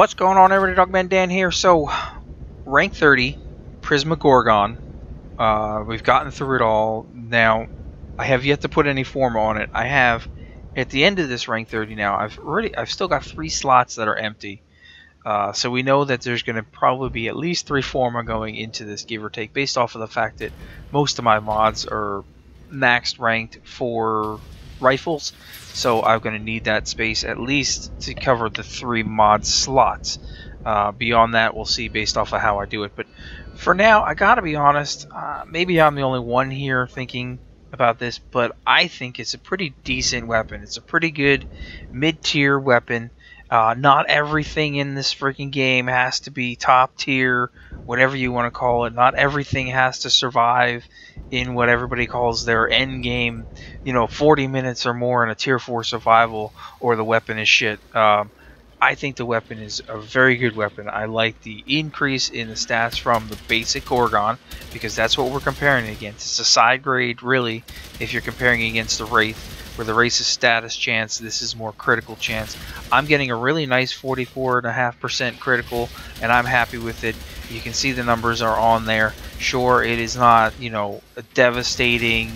What's going on, everybody? Dogman Dan here. So, rank 30, Prisma Gorgon. We've gotten through it all. Now, I have yet to put any form on it. I have, at the end of this rank 30 now, I've still got 3 slots that are empty. So we know that there's going to probably be at least 3 forma going into this, give or take, based off of the fact that most of my mods are maxed ranked for rifles. So I'm going to need that space at least to cover the 3 mod slots. Beyond that, we'll see based off of how I do it. But for now, I gotta be honest, maybe I'm the only one here thinking about this, but I think it's a pretty decent weapon. It's a pretty good mid-tier weapon. Not everything in this freaking game has to be top tier, whatever you want to call it. Not everything has to survive in what everybody calls their end game, 40 minutes or more in a tier 4 survival, or the weapon is shit. I think the weapon is a very good weapon. I like the increase in the stats from the basic Gorgon, because that's what we're comparing it against. It's a side grade, really, if you're comparing against the Wraith, where the Wraith's status chance, this is more critical chance. I'm getting a really nice 44.5% critical, and I'm happy with it. You can see the numbers are on there. Sure, it is not, a devastating,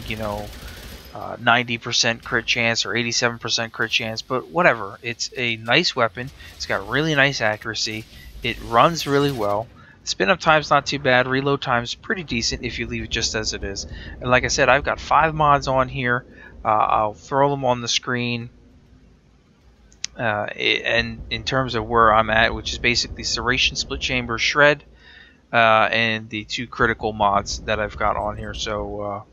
90% crit chance or 87% crit chance, but whatever. It's a nice weapon. It's got really nice accuracy. It runs really well. Spin up time's not too bad. Reload time's pretty decent if you leave it just as it is. And like I said, I've got 5 mods on here. I'll throw them on the screen. And in terms of where I'm at, which is basically Serration, Split Chamber, Shred, and the 2 critical mods that I've got on here. So,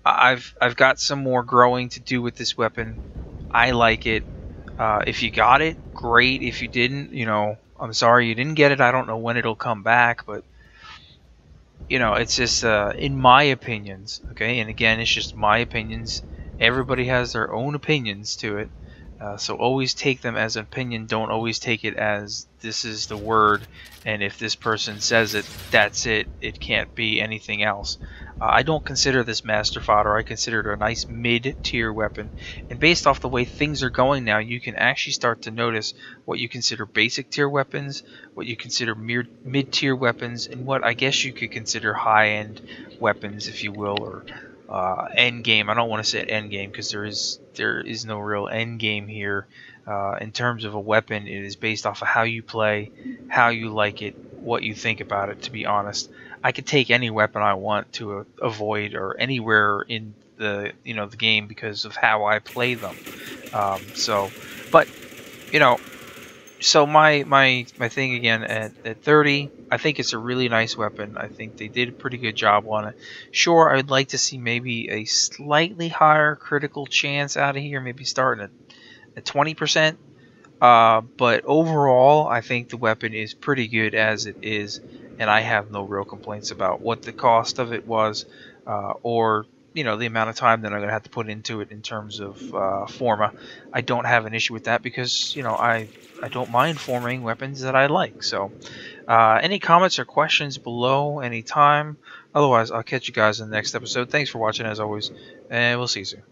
I've got some more growing to do with this weapon. I like it. If you got it, great. If you didn't, I'm sorry you didn't get it. I don't know when it'll come back, but it's just in my opinions, okay? And again, it's just my opinions. Everybody has their own opinions to it. So always take them as an opinion. Don't always take it as this is the word, and if this person says it, that's it. It can't be anything else. I don't consider this master fodder. I consider it a nice mid-tier weapon. And based off the way things are going now, you can actually start to notice what you consider basic tier weapons, what you consider mid-tier weapons, and what I guess you could consider high-end weapons, if you will, or end game. I don't want to say end game because there is no real end game here. In terms of a weapon, it is based off of how you play, how you like it, what you think about it. To be honest, I could take any weapon I want to avoid or anywhere in the the game because of how I play them. So my thing again at 30, I think it's a really nice weapon. I think they did a pretty good job on it. Sure, I would like to see maybe a slightly higher critical chance out of here, maybe starting at 20%. But overall, I think the weapon is pretty good as it is, and I have no real complaints about what the cost of it was, or the amount of time that I'm going to have to put into it in terms of forma. I don't have an issue with that because, I don't mind forming weapons that I like. So, any comments or questions below anytime. Otherwise, I'll catch you guys in the next episode. Thanks for watching as always, and we'll see you soon.